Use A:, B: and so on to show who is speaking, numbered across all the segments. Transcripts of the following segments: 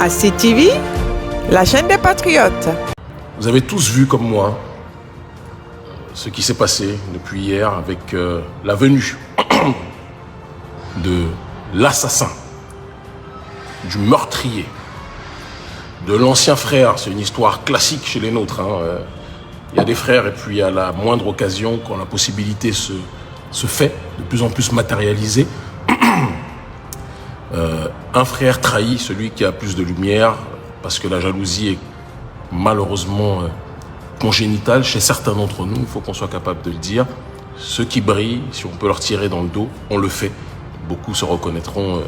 A: CTV, la chaîne des patriotes.
B: Vous avez tous vu comme moi ce qui s'est passé depuis hier avec la venue de l'assassin, du meurtrier, de l'ancien frère. C'est une histoire classique chez les nôtres. Il y a des frères et puis à la moindre occasion, quand la possibilité se fait, de plus en plus matérialisée, un frère trahit celui qui a plus de lumière, parce que la jalousie est malheureusement congénitale chez certains d'entre nous, il faut qu'on soit capable de le dire. Ceux qui brillent, si on peut leur tirer dans le dos, on le fait. Beaucoup se reconnaîtront,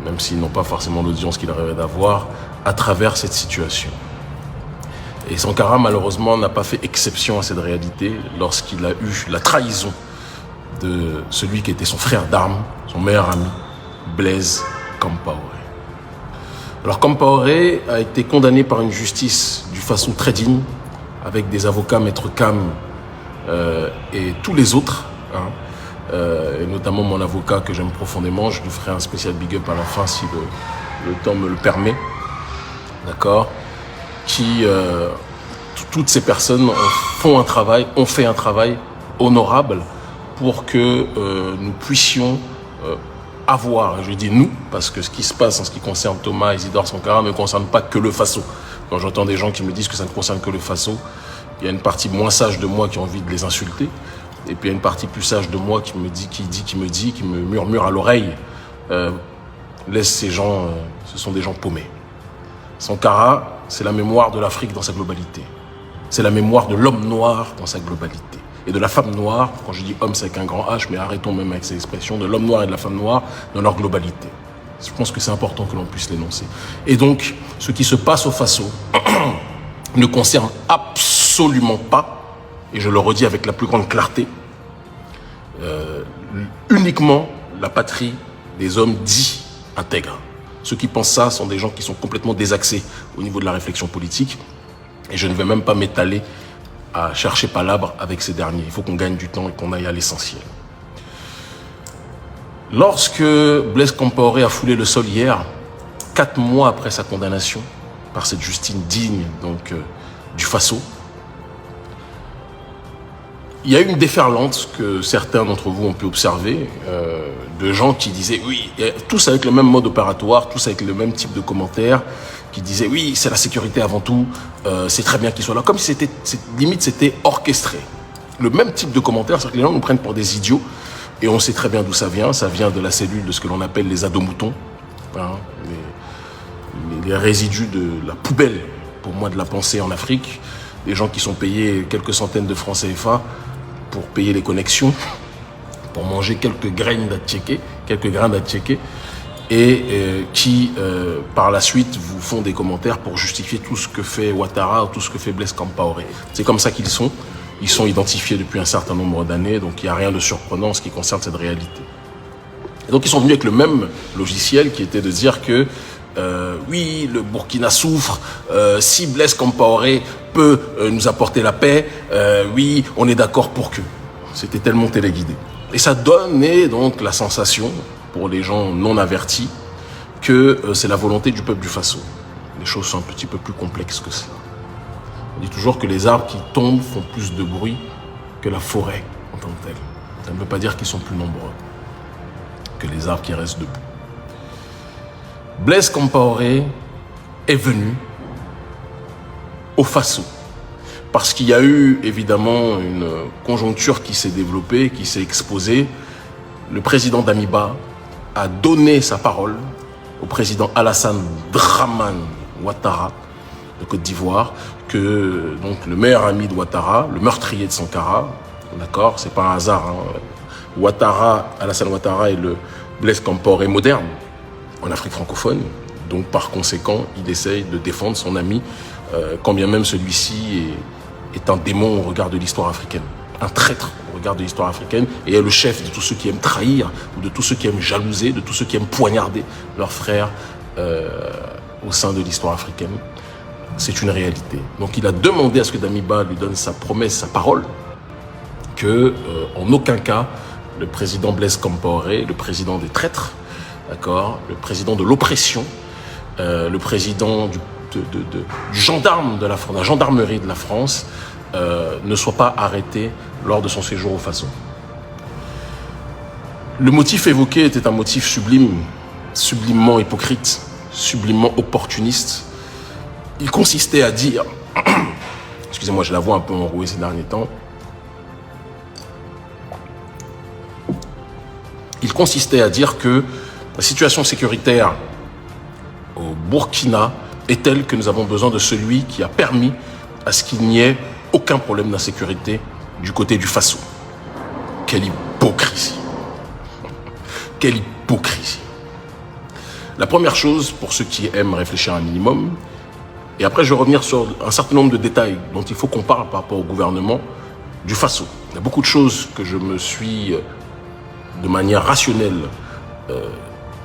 B: même s'ils n'ont pas forcément l'audience qu'ils rêvaient d'avoir, à travers cette situation. Et Sankara, malheureusement, n'a pas fait exception à cette réalité lorsqu'il a eu la trahison de celui qui était son frère d'armes, son meilleur ami, Blaise Compaoré. Alors Compaoré a été condamné par une justice d'une façon très digne, avec des avocats, Maître Cam et tous les autres, et notamment mon avocat que j'aime profondément. Je lui ferai un spécial big up à la fin si le temps me le permet, d'accord, qui toutes ces personnes ont fait un travail honorable pour que nous puissions avoir, je dis nous, parce que ce qui se passe en ce qui concerne Thomas Isidore Sankara ne concerne pas que le Faso. Quand j'entends des gens qui me disent que ça ne concerne que le Faso, il y a une partie moins sage de moi qui a envie de les insulter, et puis il y a une partie plus sage de moi qui me murmure à l'oreille, laisse ces gens, ce sont des gens paumés. Sankara, c'est la mémoire de l'Afrique dans sa globalité. C'est la mémoire de l'homme noir dans sa globalité. Et de la femme noire, quand je dis homme c'est avec un grand H, mais arrêtons même avec ces expressions, de l'homme noir et de la femme noire dans leur globalité. Je pense que c'est important que l'on puisse l'énoncer. Et donc, ce qui se passe au Faso ne concerne absolument pas, et je le redis avec la plus grande clarté, uniquement la patrie des hommes dits intègres. Ceux qui pensent ça sont des gens qui sont complètement désaxés au niveau de la réflexion politique, et je ne vais même pas m'étaler à chercher palabre avec ces derniers. Il faut qu'on gagne du temps et qu'on aille à l'essentiel. Lorsque Blaise Compaoré a foulé le sol hier, 4 mois après sa condamnation par cette justice digne donc du Faso, il y a eu une déferlante que certains d'entre vous ont pu observer, de gens qui disaient oui, tous avec le même mode opératoire, tous avec le même type de commentaires, qui disaient oui, c'est la sécurité avant tout, c'est très bien qu'ils soient là, comme si c'était orchestré. Le même type de commentaires, c'est que les gens nous prennent pour des idiots, et on sait très bien d'où ça vient de la cellule de ce que l'on appelle les ados-moutons, les résidus de la poubelle, pour moi, de la pensée en Afrique, des gens qui sont payés quelques centaines de francs CFA pour payer les connexions, pour manger quelques grains d'attiéké, et qui, par la suite, vous font des commentaires pour justifier tout ce que fait Ouattara ou tout ce que fait Blaise Compaoré. C'est comme ça qu'ils sont. Ils sont identifiés depuis un certain nombre d'années, donc il n'y a rien de surprenant en ce qui concerne cette réalité. Et donc ils sont venus avec le même logiciel qui était de dire que oui, le Burkina souffre, si Blaise Compaoré peut nous apporter la paix, oui, on est d'accord pour que. C'était tellement téléguidé. Et ça donnait donc la sensation, pour les gens non avertis, que c'est la volonté du peuple du Faso. Les choses sont un petit peu plus complexes que cela. On dit toujours que les arbres qui tombent font plus de bruit que la forêt en tant que telle. Ça ne veut pas dire qu'ils sont plus nombreux que les arbres qui restent debout. Blaise Compaoré est venu au Faso parce qu'il y a eu évidemment une conjoncture qui s'est développée, qui s'est exposée. Le président Damiba a donné sa parole au président Alassane Dramane Ouattara de Côte d'Ivoire, que donc le meilleur ami de Ouattara, le meurtrier de Sankara, d'accord, c'est pas un hasard, Alassane Ouattara est le Blaise Compaoré moderne en Afrique francophone, donc par conséquent, il essaye de défendre son ami, quand bien même celui-ci est un démon au regard de l'histoire africaine, un traître au regard de l'histoire africaine, et est le chef de tous ceux qui aiment trahir, ou de tous ceux qui aiment jalouser, de tous ceux qui aiment poignarder leurs frères au sein de l'histoire africaine. C'est une réalité. Donc il a demandé à ce que Damiba lui donne sa promesse, sa parole, que en aucun cas le président Blaise Compaoré, le président des traîtres, d'accord, le président de l'oppression, le président du gendarme de la France, la gendarmerie de la France, ne soit pas arrêté lors de son séjour au Faso. Le motif évoqué était un motif sublime, sublimement hypocrite, sublimement opportuniste. Il consistait à dire, excusez-moi, j'ai la voix un peu enrouée ces derniers temps, il consistait à dire que la situation sécuritaire au Burkina est telle que nous avons besoin de celui qui a permis à ce qu'il n'y ait aucun problème d'insécurité du côté du Faso. Quelle hypocrisie! Quelle hypocrisie! La première chose, pour ceux qui aiment réfléchir un minimum, et après je vais revenir sur un certain nombre de détails dont il faut qu'on parle par rapport au gouvernement du Faso. Il y a beaucoup de choses que je me suis, de manière rationnelle,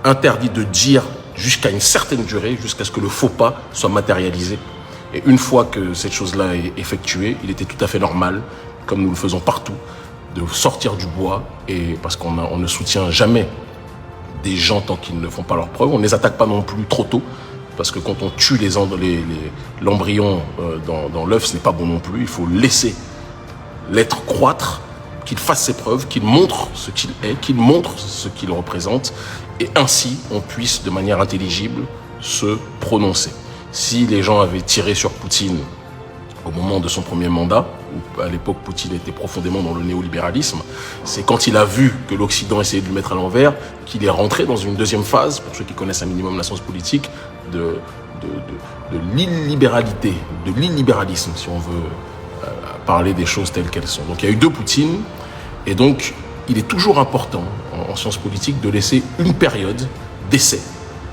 B: interdit de dire jusqu'à une certaine durée, jusqu'à ce que le faux pas soit matérialisé. Et une fois que cette chose-là est effectuée, il était tout à fait normal, comme nous le faisons partout, de sortir du bois, et parce qu'on ne soutient jamais des gens tant qu'ils ne font pas leurs preuves. On ne les attaque pas non plus trop tôt, parce que quand on tue l'embryon dans l'œuf, ce n'est pas bon non plus. Il faut laisser l'être croître, qu'il fasse ses preuves, qu'il montre ce qu'il est, qu'il montre ce qu'il représente, et ainsi on puisse de manière intelligible se prononcer. Si les gens avaient tiré sur Poutine au moment de son premier mandat, où à l'époque Poutine était profondément dans le néolibéralisme, c'est quand il a vu que l'Occident essayait de le mettre à l'envers qu'il est rentré dans une deuxième phase, pour ceux qui connaissent un minimum la science politique, de l'illibéralité, de l'illibéralisme, si on veut parler des choses telles qu'elles sont. Donc il y a eu deux Poutines, et donc il est toujours important en sciences politiques de laisser une période d'essai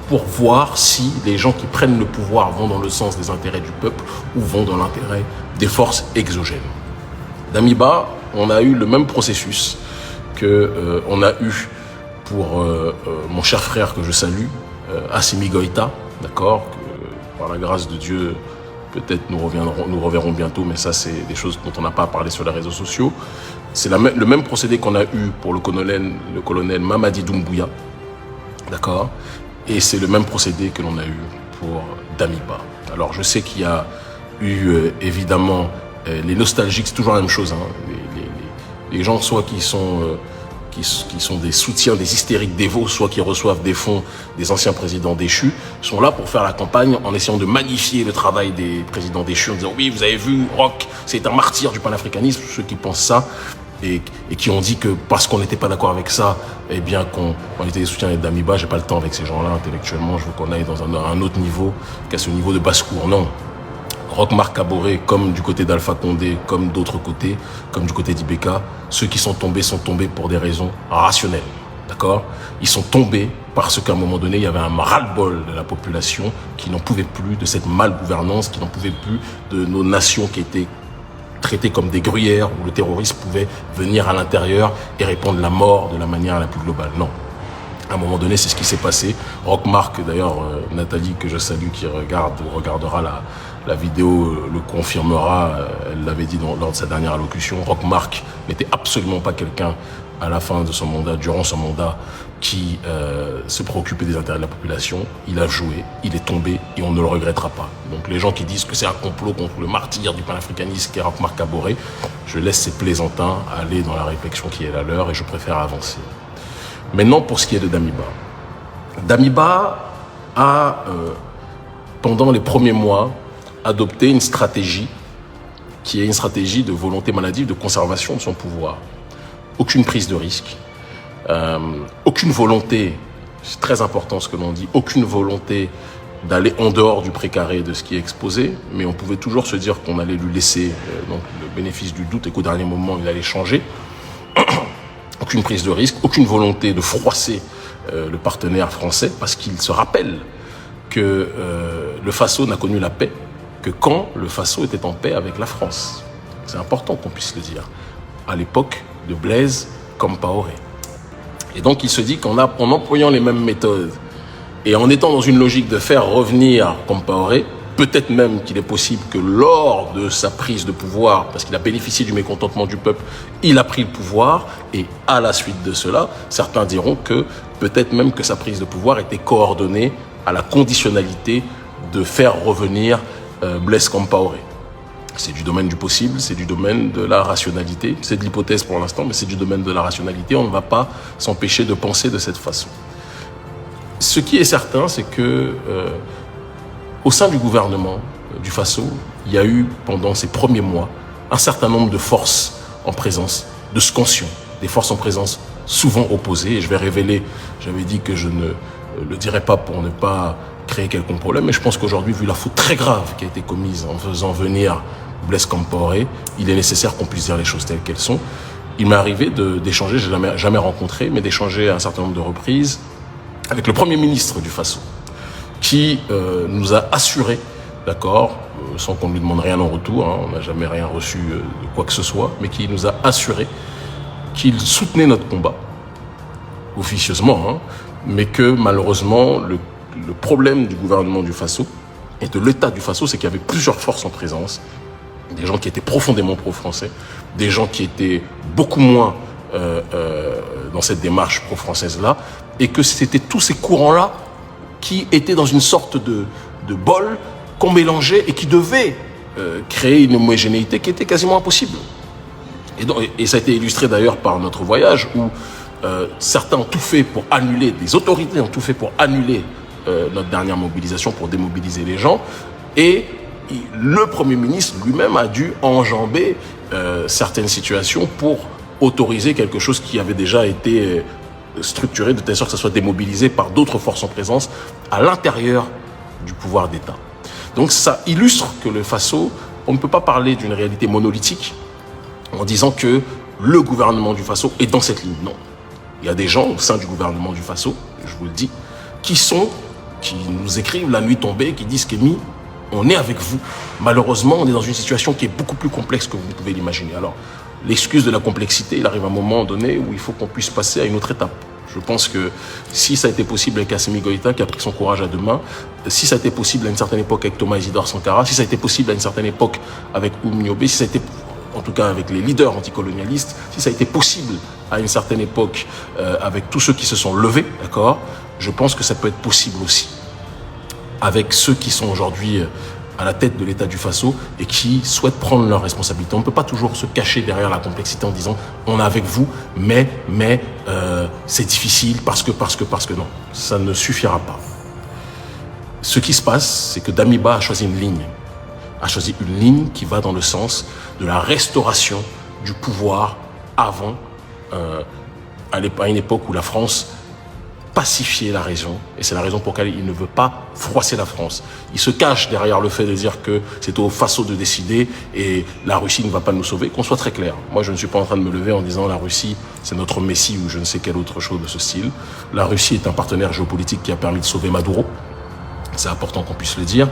B: pour voir si les gens qui prennent le pouvoir vont dans le sens des intérêts du peuple ou vont dans l'intérêt des forces exogènes. Damiba, on a eu le même processus que on a eu pour mon cher frère que je salue, Assimi Goïta, d'accord, que par la grâce de Dieu, peut-être nous reverrons bientôt, mais ça c'est des choses dont on n'a pas parlé sur les réseaux sociaux. C'est le même procédé qu'on a eu pour le colonel Mamadi Doumbouya, d'accord. Et c'est le même procédé que l'on a eu pour Damiba. Alors je sais qu'il y a eu évidemment les nostalgiques, c'est toujours la même chose. Hein. Les gens soit qui sont des soutiens, des hystériques dévots, soit qui reçoivent des fonds des anciens présidents déchus, sont là pour faire la campagne en essayant de magnifier le travail des présidents déchus, en disant oui, vous avez vu, Roch, c'est un martyr du panafricanisme. Ceux qui pensent ça et qui ont dit que parce qu'on n'était pas d'accord avec ça, eh bien qu'on était des soutiens d'Amiba, j'ai pas le temps avec ces gens-là intellectuellement, je veux qu'on aille dans un autre niveau qu'à ce niveau de basse-cour. Non. Roch Marc Kaboré, comme du côté d'Alpha Condé, comme d'autres côtés, comme du côté d'Ibeka, ceux qui sont tombés pour des raisons rationnelles. D'accord ? Ils sont tombés parce qu'à un moment donné, il y avait un ras-le-bol de la population qui n'en pouvait plus de cette malgouvernance, qui n'en pouvait plus de nos nations qui étaient traitées comme des gruyères, où le terrorisme pouvait venir à l'intérieur et répandre la mort de la manière la plus globale. Non. À un moment donné, c'est ce qui s'est passé. Roch Marc, d'ailleurs, Nathalie, que je salue, qui regardera la vidéo, le confirmera, elle l'avait dit lors de sa dernière allocution. Roch Marc n'était absolument pas quelqu'un, à la fin de son mandat, durant son mandat, qui se préoccupait des intérêts de la population. Il a joué, il est tombé et on ne le regrettera pas. Donc les gens qui disent que c'est un complot contre le martyr du panafricanisme qui est Roch Marc Kaboré, je laisse ces plaisantins aller dans la réflexion qui est la leur et je préfère avancer. Maintenant, pour ce qui est de Damiba. Damiba a, pendant les premiers mois, adopté une stratégie qui est une stratégie de volonté maladive de conservation de son pouvoir. Aucune prise de risque, aucune volonté, c'est très important ce que l'on dit, aucune volonté d'aller en dehors du précaré de ce qui est exposé, mais on pouvait toujours se dire qu'on allait lui laisser donc, le bénéfice du doute et qu'au dernier moment, il allait changer. Aucune prise de risque, aucune volonté de froisser le partenaire français, parce qu'il se rappelle que le Faso n'a connu la paix que quand le Faso était en paix avec la France. C'est important qu'on puisse le dire. À l'époque de Blaise Compaoré. Et donc il se dit qu'en employant les mêmes méthodes et en étant dans une logique de faire revenir Compaoré, peut-être même qu'il est possible que lors de sa prise de pouvoir, parce qu'il a bénéficié du mécontentement du peuple, il a pris le pouvoir, et à la suite de cela, certains diront que peut-être même que sa prise de pouvoir était coordonnée à la conditionnalité de faire revenir Blaise Compaoré. C'est du domaine du possible, c'est du domaine de la rationalité. C'est de l'hypothèse pour l'instant, mais c'est du domaine de la rationalité. On ne va pas s'empêcher de penser de cette façon. Ce qui est certain, c'est que au sein du gouvernement du Faso, il y a eu, pendant ces premiers mois, un certain nombre de forces en présence, de scansions, des forces en présence souvent opposées. Et je vais révéler, j'avais dit que je ne le dirais pas pour ne pas créer quelconque problème, mais je pense qu'aujourd'hui, vu la faute très grave qui a été commise en faisant venir Blaise Compaoré, il est nécessaire qu'on puisse dire les choses telles qu'elles sont. Il m'est arrivé d'échanger, je ne l'ai jamais rencontré, mais d'échanger à un certain nombre de reprises avec le Premier ministre du Faso, qui nous a assuré, d'accord, sans qu'on ne lui demande rien en retour, hein, on n'a jamais rien reçu de quoi que ce soit, mais qui nous a assuré qu'il soutenait notre combat, officieusement, hein, mais que malheureusement, le problème du gouvernement du Faso et de l'État du Faso, c'est qu'il y avait plusieurs forces en présence, des gens qui étaient profondément pro-français, des gens qui étaient beaucoup moins dans cette démarche pro-française-là, et que c'était tous ces courants-là qui étaient dans une sorte de bol qu'on mélangeait et qui devaient créer une homogénéité qui était quasiment impossible. Et ça a été illustré d'ailleurs par notre voyage où certains ont tout fait pour annuler, des autorités ont tout fait pour annuler notre dernière mobilisation, pour démobiliser les gens. Et le Premier ministre lui-même a dû enjamber certaines situations pour autoriser quelque chose qui avait déjà été structuré de telle sorte que ça soit démobilisé par d'autres forces en présence à l'intérieur du pouvoir d'État. Donc ça illustre que le Faso, on ne peut pas parler d'une réalité monolithique en disant que le gouvernement du Faso est dans cette ligne. Non. Il y a des gens au sein du gouvernement du Faso, je vous le dis, qui nous écrivent la nuit tombée, qui disent qu'Émi, on est avec vous. Malheureusement, on est dans une situation qui est beaucoup plus complexe que vous pouvez l'imaginer. Alors, l'excuse de la complexité, il arrive un moment donné où il faut qu'on puisse passer à une autre étape. Je pense que si ça a été possible avec Assimi Goïta, qui a pris son courage à deux mains, si ça a été possible à une certaine époque avec Thomas Isidore Sankara, si ça a été possible à une certaine époque avec Oum Niobé, si ça a été, en tout cas avec les leaders anticolonialistes, si ça a été possible à une certaine époque avec tous ceux qui se sont levés, d'accord, je pense que ça peut être possible aussi avec ceux qui sont aujourd'hui à la tête de l'État du Faso et qui souhaitent prendre leurs responsabilités. On ne peut pas toujours se cacher derrière la complexité en disant on est avec vous, mais c'est difficile parce que non. Ça ne suffira pas. Ce qui se passe, c'est que Damiba a choisi une ligne qui va dans le sens de la restauration du pouvoir avant, à une époque où la France pacifier la région, et c'est la raison pour laquelle il ne veut pas froisser la France. Il se cache derrière le fait de dire que c'est au Faso de décider et la Russie ne va pas nous sauver. Qu'on soit très clair, moi je ne suis pas en train de me lever en disant la Russie c'est notre messie ou je ne sais quelle autre chose de ce style. La Russie est un partenaire géopolitique qui a permis de sauver Maduro, c'est important qu'on puisse le dire.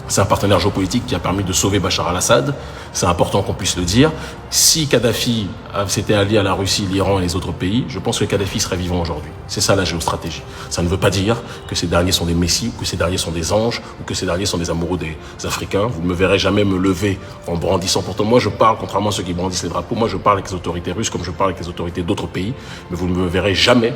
B: C'est un partenaire géopolitique qui a permis de sauver Bachar al-Assad. C'est important qu'on puisse le dire. Si Kadhafi s'était allié à la Russie, l'Iran et les autres pays, je pense que Kadhafi serait vivant aujourd'hui. C'est ça la géostratégie. Ça ne veut pas dire que ces derniers sont des messies, ou que ces derniers sont des anges, ou que ces derniers sont des amoureux des Africains. Vous ne me verrez jamais me lever en brandissant. Pourtant, moi je parle, contrairement à ceux qui brandissent les drapeaux, moi je parle avec les autorités russes comme je parle avec les autorités d'autres pays. Mais vous ne me verrez jamais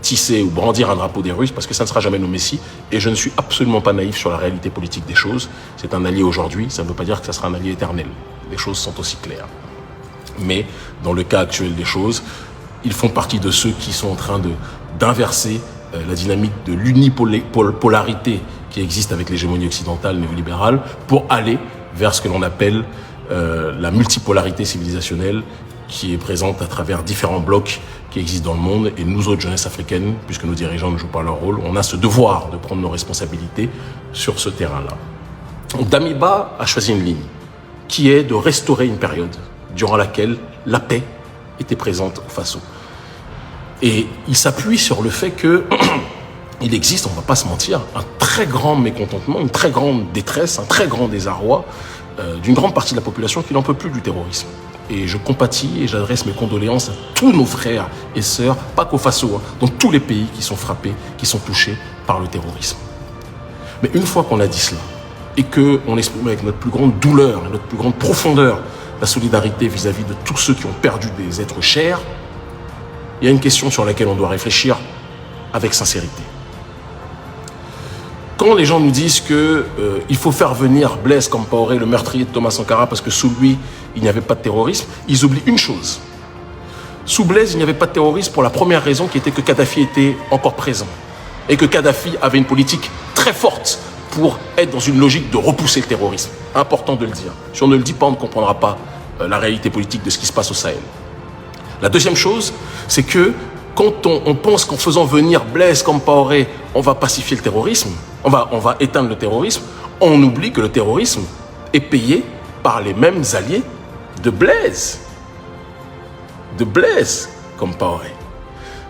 B: tisser ou brandir un drapeau des Russes parce que ça ne sera jamais nos messies. Et je ne suis absolument pas naïf sur la réalité politique des choses. C'est un allié aujourd'hui, ça ne veut pas dire que ça sera un allié éternel. Les choses sont aussi claires. Mais dans le cas actuel des choses, ils font partie de ceux qui sont en train d'inverser la dynamique de l'unipolarité qui existe avec l'hégémonie occidentale néolibérale pour aller vers ce que l'on appelle la multipolarité civilisationnelle qui est présente à travers différents blocs qui existent dans le monde. Et nous autres, jeunesse africaine, puisque nos dirigeants ne jouent pas leur rôle, on a ce devoir de prendre nos responsabilités sur ce terrain-là. Damiba a choisi une ligne qui est de restaurer une période durant laquelle la paix était présente au Faso. Et il s'appuie sur le fait que il existe, on ne va pas se mentir, un très grand mécontentement, une très grande détresse, un très grand désarroi d'une grande partie de la population qui n'en peut plus du terrorisme. Et je compatis et j'adresse mes condoléances à tous nos frères et sœurs, pas qu'au Faso, hein, dans tous les pays qui sont frappés, qui sont touchés par le terrorisme. Mais une fois qu'on a dit cela, et qu'on exprime avec notre plus grande douleur et notre plus grande profondeur la solidarité vis-à-vis de tous ceux qui ont perdu des êtres chers, il y a une question sur laquelle on doit réfléchir avec sincérité. Quand les gens nous disent que il faut faire venir Blaise Compaoré, le meurtrier de Thomas Sankara, parce que sous lui, il n'y avait pas de terrorisme, ils oublient une chose. Sous Blaise, il n'y avait pas de terrorisme pour la première raison qui était que Kadhafi était encore présent. Et que Kadhafi avait une politique très forte pour être dans une logique de repousser le terrorisme. Important de le dire. Si on ne le dit pas, on ne comprendra pas la réalité politique de ce qui se passe au Sahel. La deuxième chose, c'est que quand on pense qu'en faisant venir Blaise Compaoré, on va pacifier le terrorisme, on va éteindre le terrorisme, on oublie que le terrorisme est payé par les mêmes alliés de Blaise Compaoré.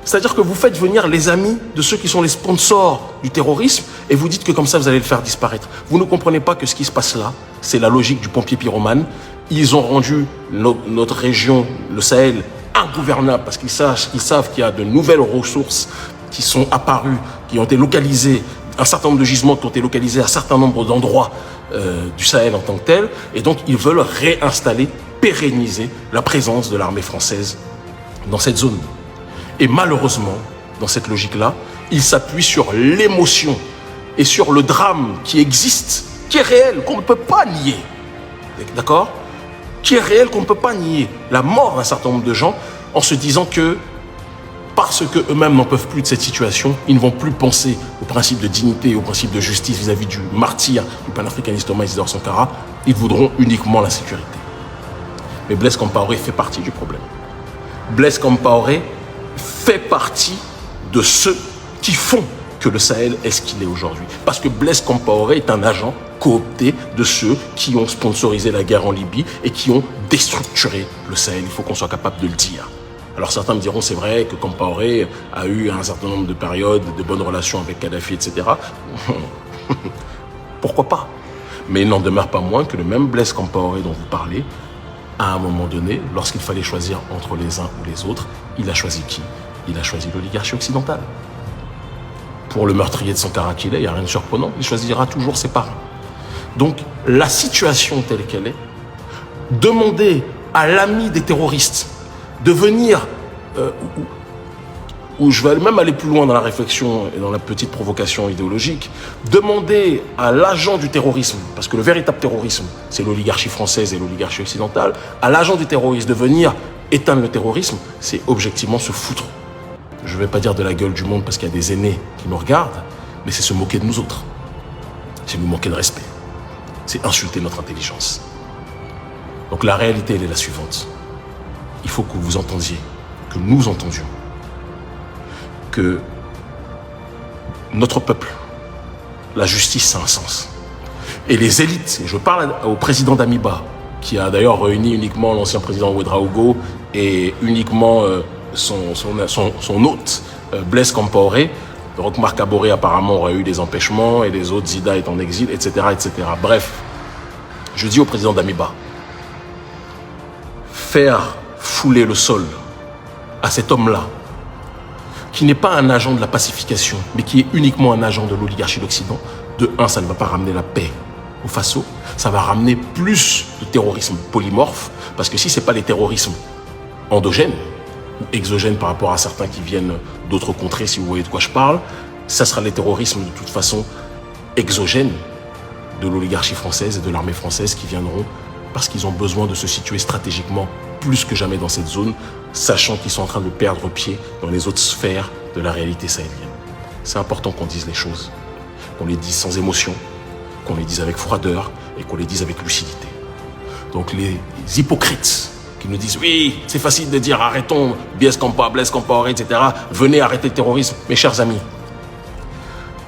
B: C'est-à-dire que vous faites venir les amis de ceux qui sont les sponsors du terrorisme et vous dites que comme ça vous allez le faire disparaître. Vous ne comprenez pas que ce qui se passe là, c'est la logique du pompier pyromane. Ils ont rendu notre région, le Sahel, ingouvernable parce qu'ils savent qu'il y a de nouvelles ressources qui sont apparues, qui ont été localisées, un certain nombre de gisements qui ont été localisés à un certain nombre d'endroits du Sahel en tant que tel. Et donc ils veulent réinstaller, pérenniser la présence de l'armée française dans cette zone. Et malheureusement, dans cette logique-là, ils s'appuient sur l'émotion et sur le drame qui existe, qui est réel, qu'on ne peut pas nier. D'accord ? Qui est réel, qu'on ne peut pas nier. La mort d'un certain nombre de gens en se disant que parce qu'eux-mêmes n'en peuvent plus de cette situation, ils ne vont plus penser au principe de dignité, au principe de justice vis-à-vis du martyr, du panafricaniste Thomas Isidore Sankara, ils voudront uniquement la sécurité. Mais Blaise Compaoré fait partie du problème. Blaise Compaoré fait partie de ceux qui font que le Sahel est ce qu'il est aujourd'hui. Parce que Blaise Compaoré est un agent coopté de ceux qui ont sponsorisé la guerre en Libye et qui ont déstructuré le Sahel. Il faut qu'on soit capable de le dire. Alors certains me diront, c'est vrai que Compaoré a eu un certain nombre de périodes de bonnes relations avec Kadhafi, etc. Pourquoi pas? Mais il n'en demeure pas moins que le même Blaise Compaoré dont vous parlez, à un moment donné, lorsqu'il fallait choisir entre les uns ou les autres, il a choisi qui? Il a choisi l'oligarchie occidentale. Pour le meurtrier de Sankara qu'il est, il n'y a rien de surprenant, il choisira toujours ses parents. Donc, la situation telle qu'elle est, demander à l'ami des terroristes de venir, où je vais même aller plus loin dans la réflexion et dans la petite provocation idéologique, demander à l'agent du terrorisme, parce que le véritable terrorisme, c'est l'oligarchie française et l'oligarchie occidentale, à l'agent du terrorisme de venir éteindre le terrorisme, c'est objectivement se foutre. Je ne vais pas dire de la gueule du monde parce qu'il y a des aînés qui nous regardent, mais c'est se moquer de nous autres. C'est nous manquer de respect. C'est insulter notre intelligence. Donc la réalité, elle est la suivante. Il faut que vous entendiez, que nous entendions, que notre peuple, la justice, ça a un sens. Et les élites, et je parle au président d'Amiba, qui a d'ailleurs réuni uniquement l'ancien président Ouedraogo et uniquement son hôte, Blaise Compaoré. Roch-Marc Kaboré apparemment aurait eu des empêchements et les autres, Zida est en exil, etc., etc. Bref, je dis au président d'Amiba, faire fouler le sol à cet homme-là, qui n'est pas un agent de la pacification, mais qui est uniquement un agent de l'oligarchie d'Occident, de un, ça ne va pas ramener la paix au Faso, ça va ramener plus de terrorisme polymorphe, parce que si ce n'est pas les terrorismes endogènes, ou exogènes par rapport à certains qui viennent d'autres contrées, si vous voyez de quoi je parle, ça sera les terrorismes de toute façon exogènes de l'oligarchie française et de l'armée française qui viendront parce qu'ils ont besoin de se situer stratégiquement plus que jamais dans cette zone, sachant qu'ils sont en train de perdre pied dans les autres sphères de la réalité sahélienne. C'est important qu'on dise les choses, qu'on les dise sans émotion, qu'on les dise avec froideur et qu'on les dise avec lucidité. Donc les hypocrites qui nous disent « Oui, c'est facile de dire arrêtons Blaise Compaoré, etc. Venez arrêter le terrorisme. » Mes chers amis,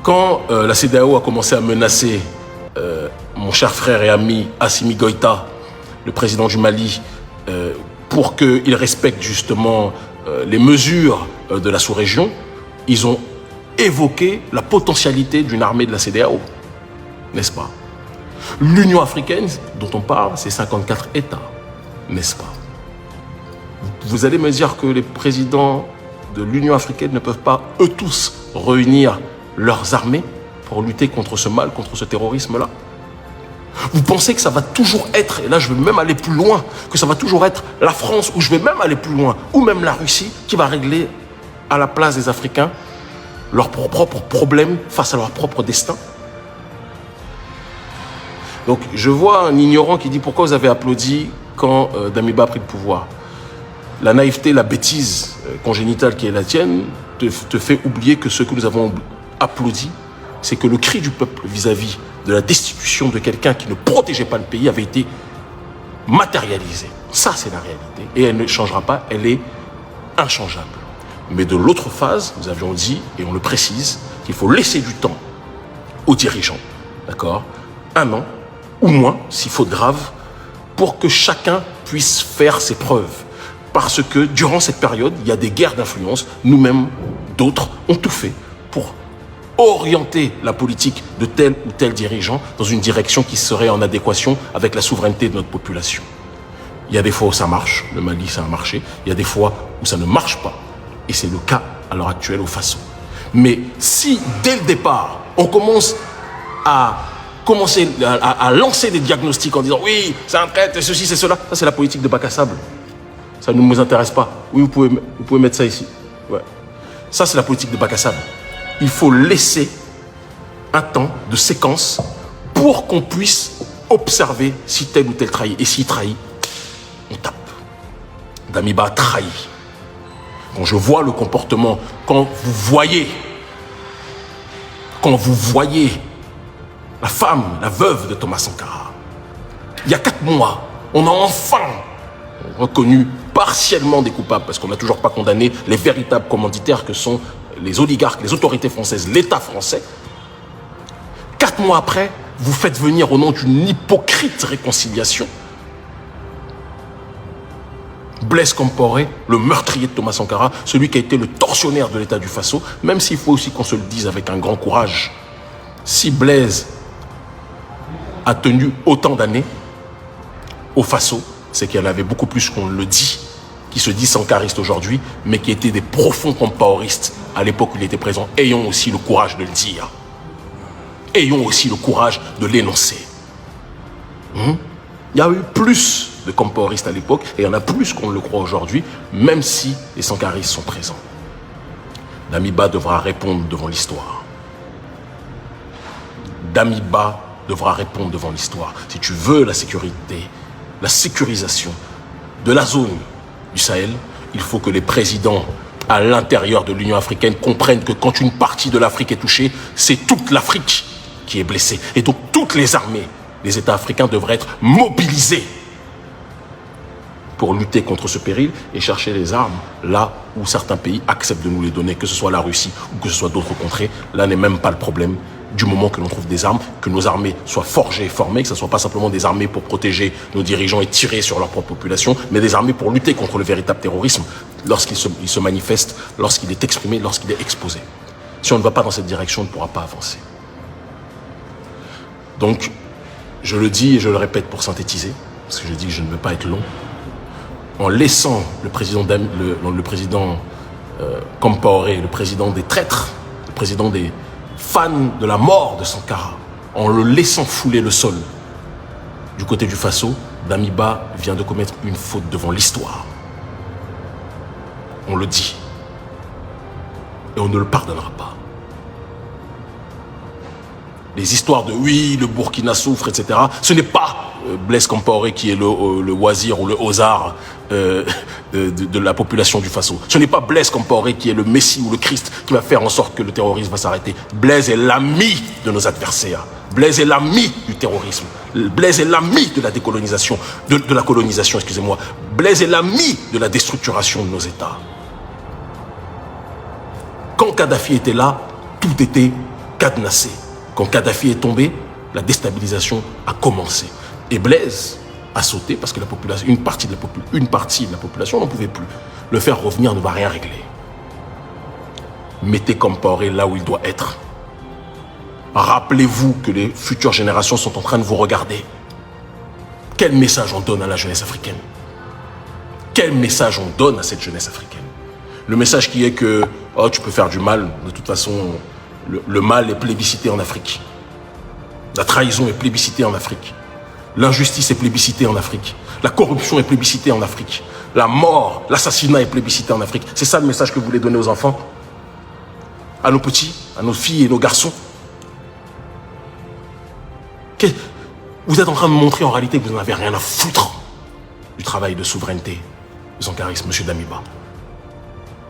B: quand la CEDEAO a commencé à menacer mon cher frère et ami Assimi Goïta, le président du Mali, pour qu'il respecte justement les mesures de la sous-région, ils ont évoqué la potentialité d'une armée de la CEDEAO, n'est-ce pas? L'Union africaine, dont on parle, c'est 54 États, n'est-ce pas? Vous allez me dire que les présidents de l'Union africaine ne peuvent pas, eux tous, réunir leurs armées pour lutter contre ce mal, contre ce terrorisme-là? Vous pensez que ça va toujours être, et là je vais même aller plus loin, que ça va toujours être la France, ou je vais même aller plus loin, ou même la Russie, qui va régler à la place des Africains leurs propres problèmes face à leur propre destin? Donc je vois un ignorant qui dit pourquoi vous avez applaudi quand Damiba a pris le pouvoir. La naïveté, la bêtise congénitale qui est la tienne te fait oublier que ce que nous avons applaudi, c'est que le cri du peuple vis-à-vis de la destitution de quelqu'un qui ne protégeait pas le pays avait été matérialisé. Ça, c'est la réalité. Et elle ne changera pas, elle est inchangeable. Mais de l'autre phase, nous avions dit, et on le précise, qu'il faut laisser du temps aux dirigeants, d'accord, 1 an ou moins, s'il faut grave, pour que chacun puisse faire ses preuves. Parce que durant cette période, il y a des guerres d'influence. Nous-mêmes, d'autres, ont tout fait pour orienter la politique de tel ou tel dirigeant dans une direction qui serait en adéquation avec la souveraineté de notre population. Il y a des fois où ça marche, le Mali, ça a marché. Il y a des fois où ça ne marche pas. Et c'est le cas à l'heure actuelle au Faso. Mais si, dès le départ, on commence à lancer des diagnostics en disant « Oui, c'est un traître, c'est ceci, c'est cela », ça c'est la politique de bac à sable. Ça ne nous intéresse pas. Oui, vous pouvez mettre ça ici. Ouais. Ça c'est la politique de bac à sable. Il faut laisser un temps de séquence pour qu'on puisse observer si tel ou tel trahit. Et s'il trahit, on tape. Damiba a trahi. Quand je vois le comportement, quand vous voyez la femme, la veuve de Thomas Sankara, il y a 4 mois, on a enfin reconnu partiellement des coupables, parce qu'on n'a toujours pas condamné les véritables commanditaires que sont les oligarques, les autorités françaises, l'État français. 4 mois après, vous faites venir au nom d'une hypocrite réconciliation Blaise Compaoré, le meurtrier de Thomas Sankara, celui qui a été le tortionnaire de l'État du Faso, même s'il faut aussi qu'on se le dise avec un grand courage. Si Blaise a tenu autant d'années au Faso, c'est qu'il y en avait beaucoup plus qu'on le dit, qui se dit sankaristes aujourd'hui, mais qui étaient des profonds compaoristes à l'époque où il était présent. Ayons aussi le courage de le dire. Ayons aussi le courage de l'énoncer. Il y a eu plus de compaoristes à l'époque, et il y en a plus qu'on le croit aujourd'hui, même si les sankaristes sont présents. Damiba devra répondre devant l'histoire. Damiba devra répondre devant l'histoire. Si tu veux la sécurité, la sécurisation de la zone du Sahel, il faut que les présidents à l'intérieur de l'Union africaine comprennent que quand une partie de l'Afrique est touchée, c'est toute l'Afrique qui est blessée. Et donc toutes les armées des États africains devraient être mobilisées pour lutter contre ce péril et chercher les armes là où certains pays acceptent de nous les donner, que ce soit la Russie ou que ce soit d'autres contrées. Là n'est même pas le problème. Du moment que l'on trouve des armes, que nos armées soient forgées et formées, que ce ne soit pas simplement des armées pour protéger nos dirigeants et tirer sur leur propre population, mais des armées pour lutter contre le véritable terrorisme lorsqu'il se manifeste, lorsqu'il est exprimé, lorsqu'il est exposé. Si on ne va pas dans cette direction, on ne pourra pas avancer. Donc, je le dis et je le répète pour synthétiser, parce que je dis que je ne veux pas être long, en laissant le président Compaoré, le président des traîtres, le président des fans de la mort de Sankara, en le laissant fouler le sol du côté du Faso, Damiba vient de commettre une faute devant l'histoire. On le dit. Et on ne le pardonnera pas. Les histoires de oui, le Burkina souffre, etc. Ce n'est pas Blaise Compaoré qui est le Wazir ou le Ozar de la population du Faso. Ce n'est pas Blaise Compaoré qui est le Messie ou le Christ qui va faire en sorte que le terrorisme va s'arrêter. Blaise est l'ami de nos adversaires. Blaise est l'ami du terrorisme. Blaise est l'ami de la décolonisation, de la colonisation, excusez-moi. Blaise est l'ami de la déstructuration de nos États. Quand Kadhafi était là, tout était cadenassé. Quand Kadhafi est tombé, la déstabilisation a commencé. Et Blaise a sauté parce que la population, une partie de la population n'en pouvait plus. Le faire revenir ne va rien régler. Mettez Compaoré là où il doit être. Rappelez-vous que les futures générations sont en train de vous regarder. Quel message on donne à la jeunesse africaine? Quel message on donne à cette jeunesse africaine? Le message qui est que oh, tu peux faire du mal, de toute façon, le mal est plébiscité en Afrique. La trahison est plébiscitée en Afrique. L'injustice est plébiscitée en Afrique. La corruption est plébiscitée en Afrique. La mort, l'assassinat est plébiscité en Afrique. C'est ça le message que vous voulez donner aux enfants? À nos petits, à nos filles et nos garçons? Vous êtes en train de montrer en réalité que vous n'en avez rien à foutre du travail de souveraineté de Sankaris, monsieur Damiba.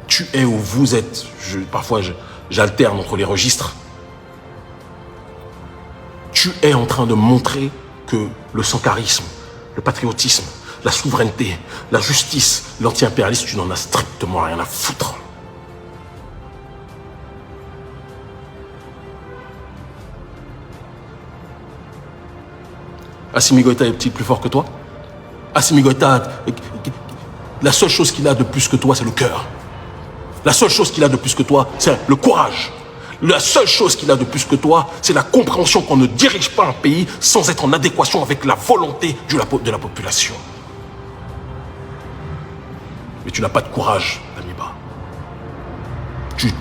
B: Tu es où vous êtes. Parfois, j'alterne entre les registres. Tu es en train de montrer que le sankarisme, le patriotisme, la souveraineté, la justice, l'anti-impérialisme, tu n'en as strictement rien à foutre. Assimi Goïta est-il plus fort que toi? Assimi Goïta, la seule chose qu'il a de plus que toi, c'est le cœur. La seule chose qu'il a de plus que toi, c'est le courage. La seule chose qu'il a de plus que toi, c'est la compréhension qu'on ne dirige pas un pays sans être en adéquation avec la volonté de la population. Mais tu n'as pas de courage, Damiba. Tu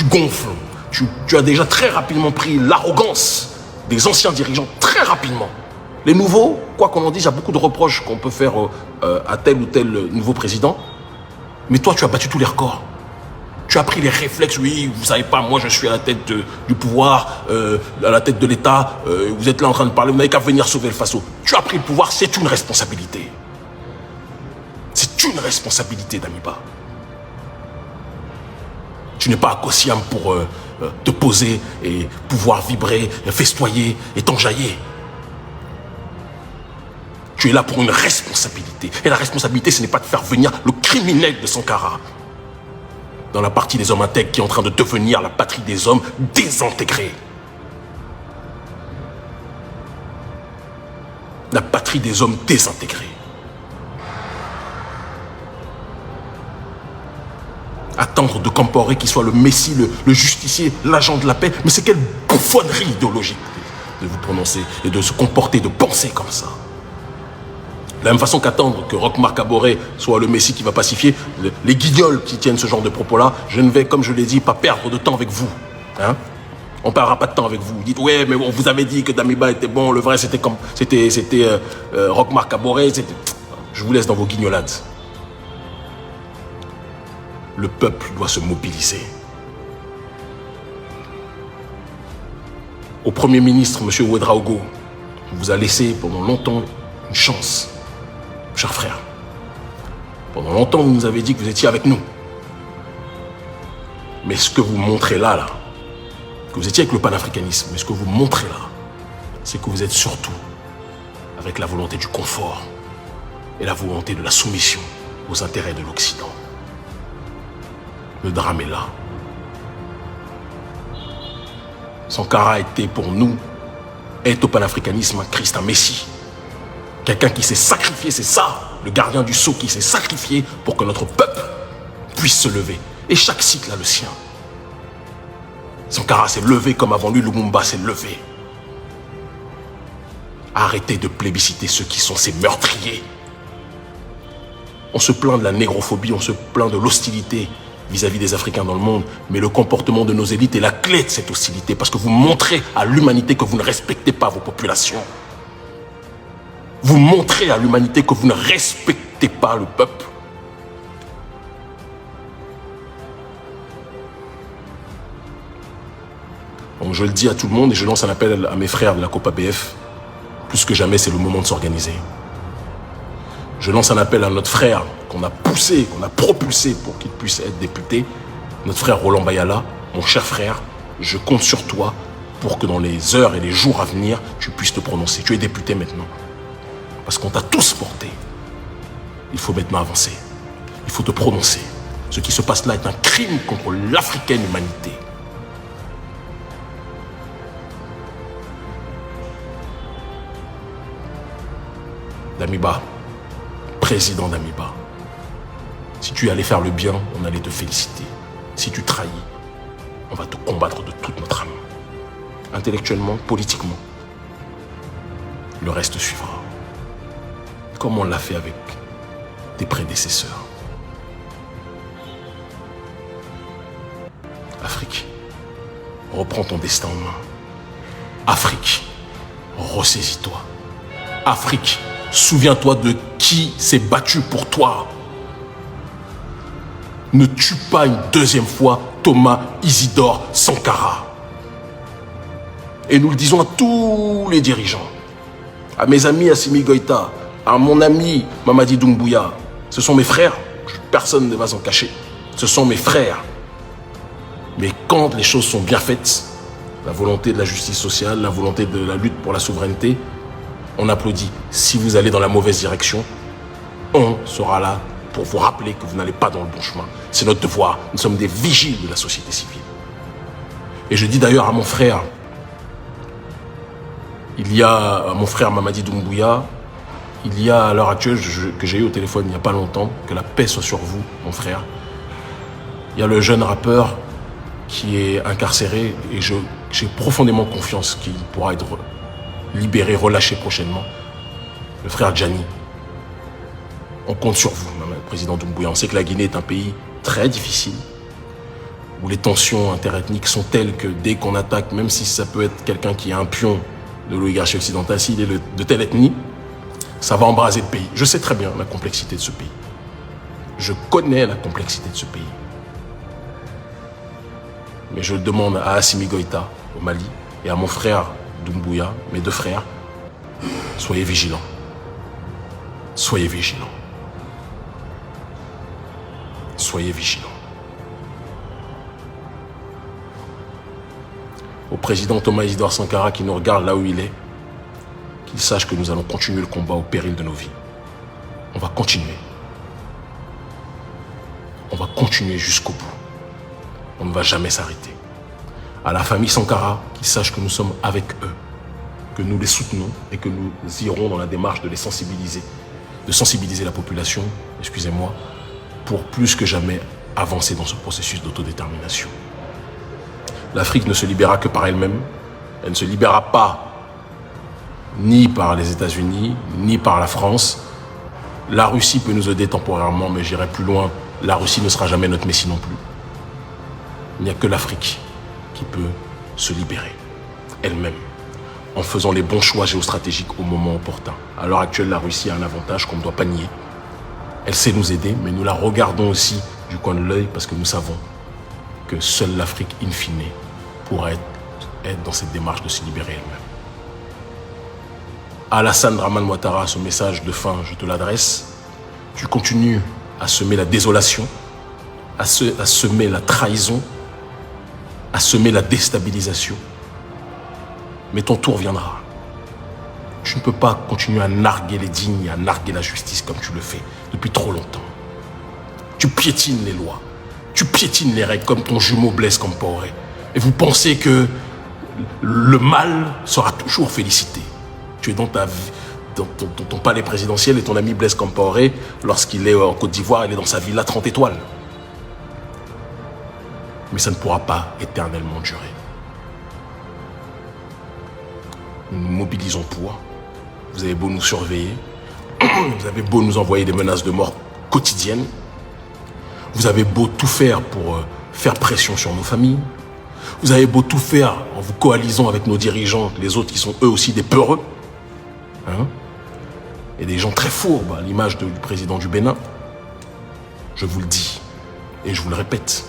B: gonfles. Tu as déjà très rapidement pris l'arrogance des anciens dirigeants, très rapidement. Les nouveaux, quoi qu'on en dise, il y a beaucoup de reproches qu'on peut faire à tel ou tel nouveau président. Mais toi, tu as battu tous les records. Tu as pris les réflexes, oui, vous savez pas, moi je suis à la tête du pouvoir, à la tête de l'État, vous êtes là en train de parler, vous n'avez qu'à venir sauver le Faso. Tu as pris le pouvoir, c'est une responsabilité. C'est une responsabilité, Damiba. Tu n'es pas à Kossiam pour te poser et pouvoir vibrer, festoyer et t'enjailler. Tu es là pour une responsabilité. Et la responsabilité, ce n'est pas de faire venir le criminel de Sankara dans la partie des hommes intègres qui est en train de devenir la patrie des hommes désintégrés. La patrie des hommes désintégrés. Attendre de Compaoré qu'il soit le messie, le justicier, l'agent de la paix. Mais c'est quelle bouffonnerie idéologique de vous prononcer et de se comporter, de penser comme ça. De la même façon qu'attendre que Roch-Marc Kaboré soit le messie qui va pacifier, les guignols qui tiennent ce genre de propos-là, je ne vais, comme je l'ai dit, pas perdre de temps avec vous. Hein? On ne perdra pas de temps avec vous. Vous dites, ouais, mais on vous avait dit que Damiba était bon, le vrai c'était Roch-Marc Kaboré. Je vous laisse dans vos guignolades. Le peuple doit se mobiliser. Au Premier ministre, M. Ouedraogo, on vous a laissé pendant longtemps une chance. Chers frères, pendant longtemps, vous nous avez dit que vous étiez avec nous. Mais ce que vous montrez là, que vous étiez avec le panafricanisme, mais ce que vous montrez là, c'est que vous êtes surtout avec la volonté du confort et la volonté de la soumission aux intérêts de l'Occident. Le drame est là. Sankara était pour nous, est au panafricanisme un Christ, un Messie. Quelqu'un qui s'est sacrifié, c'est ça, le gardien du sceau qui s'est sacrifié pour que notre peuple puisse se lever. Et chaque cycle a le sien. Sankara s'est levé comme avant lui, Lumumba s'est levé. Arrêtez de plébisciter ceux qui sont ces meurtriers. On se plaint de la négrophobie, on se plaint de l'hostilité vis-à-vis des Africains dans le monde, mais le comportement de nos élites est la clé de cette hostilité, parce que vous montrez à l'humanité que vous ne respectez pas vos populations. Vous montrez à l'humanité que vous ne respectez pas le peuple. Donc je le dis à tout le monde et je lance un appel à mes frères de la Copa BF. Plus que jamais, c'est le moment de s'organiser. Je lance un appel à notre frère qu'on a poussé, qu'on a propulsé pour qu'il puisse être député, notre frère Roland Bayala. Mon cher frère, je compte sur toi pour que dans les heures et les jours à venir, tu puisses te prononcer. Tu es député maintenant. Parce qu'on t'a tous porté. Il faut maintenant avancer. Il faut te prononcer. Ce qui se passe là est un crime contre l'africaine humanité. Damiba, président Damiba, si tu allais faire le bien, on allait te féliciter. Si tu trahis, on va te combattre de toute notre âme. Intellectuellement, politiquement. Le reste suivra. Comme on l'a fait avec tes prédécesseurs. Afrique, reprends ton destin en main. Afrique, ressaisis-toi. Afrique, souviens-toi de qui s'est battu pour toi. Ne tue pas une deuxième fois Thomas Isidore Sankara. Et nous le disons à tous les dirigeants. à mes amis Assimi Goïta, à mon ami Mamadi Doumbouya. Ce sont mes frères, personne ne va s'en cacher. Ce sont mes frères. Mais quand les choses sont bien faites, la volonté de la justice sociale, la volonté de la lutte pour la souveraineté, on applaudit. Si vous allez dans la mauvaise direction, on sera là pour vous rappeler que vous n'allez pas dans le bon chemin. C'est notre devoir. Nous sommes des vigiles de la société civile. Et je dis d'ailleurs à mon frère, mon frère Mamadi Doumbouya, il y a à l'heure actuelle, que j'ai eu au téléphone il n'y a pas longtemps, que la paix soit sur vous, mon frère. Il y a le jeune rappeur qui est incarcéré et j'ai profondément confiance qu'il pourra être libéré, relâché prochainement. Le frère Djani. On compte sur vous, président Doumbouya. On sait que la Guinée est un pays très difficile, où les tensions interethniques sont telles que dès qu'on attaque, même si ça peut être quelqu'un qui est un pion de l'oligarchie occidentale, s'il est de telle ethnie, ça va embraser le pays. Je sais très bien la complexité de ce pays. Je connais la complexité de ce pays. Mais je le demande à Assimi Goïta, au Mali, et à mon frère Doumbouya, mes deux frères, soyez vigilants. Soyez vigilants. Soyez vigilants. Au président Thomas Isidore Sankara qui nous regarde là où il est, qu'il sache que nous allons continuer le combat au péril de nos vies. On va continuer. On va continuer jusqu'au bout. On ne va jamais s'arrêter. À la famille Sankara, qu'ils sachent que nous sommes avec eux, que nous les soutenons et que nous irons dans la démarche de les sensibiliser, de sensibiliser la population, excusez-moi, pour plus que jamais avancer dans ce processus d'autodétermination. L'Afrique ne se libérera que par elle-même. Elle ne se libérera pas ni par les États-Unis, ni par la France. La Russie peut nous aider temporairement, mais j'irai plus loin. La Russie ne sera jamais notre messie non plus. Il n'y a que l'Afrique qui peut se libérer elle-même en faisant les bons choix géostratégiques au moment opportun. À l'heure actuelle, la Russie a un avantage qu'on ne doit pas nier. Elle sait nous aider, mais nous la regardons aussi du coin de l'œil parce que nous savons que seule l'Afrique, in fine, pourra être dans cette démarche de se libérer elle-même. Alassane Draman Ouattara, ce message de fin, je te l'adresse. Tu continues à semer la désolation, à semer la trahison, à semer la déstabilisation. Mais ton tour viendra. Tu ne peux pas continuer à narguer les dignes et à narguer la justice comme tu le fais depuis trop longtemps. Tu piétines les lois. Tu piétines les règles comme ton jumeau Blaise Compaoré. Et vous pensez que le mal sera toujours félicité. Tu es dans ton palais présidentiel et ton ami Blaise Compaoré, lorsqu'il est en Côte d'Ivoire, il est dans sa villa 30 étoiles. Mais ça ne pourra pas éternellement durer. Nous nous mobilisons pour. Vous avez beau nous surveiller, vous avez beau nous envoyer des menaces de mort quotidiennes, vous avez beau tout faire pour faire pression sur nos familles, vous avez beau tout faire en vous coalisant avec nos dirigeants, les autres qui sont eux aussi des peureux, hein, et des gens très fourbes, à l'image du président du Bénin. Je vous le dis, et je vous le répète,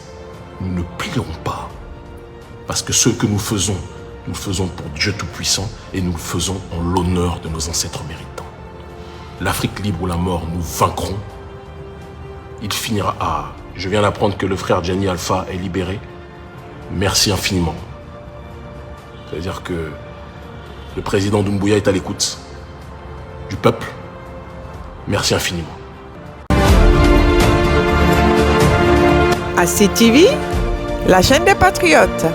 B: nous ne plierons pas, parce que ce que nous le faisons pour Dieu Tout-Puissant, et nous le faisons en l'honneur de nos ancêtres méritants. L'Afrique libre ou la mort, nous vaincrons. Il finira. Ah, je viens d'apprendre que le frère Djani Alpha est libéré. Merci infiniment. C'est-à-dire que le président Doumbouya est à l'écoute du peuple. Merci infiniment.
A: ACTV, la chaîne des patriotes.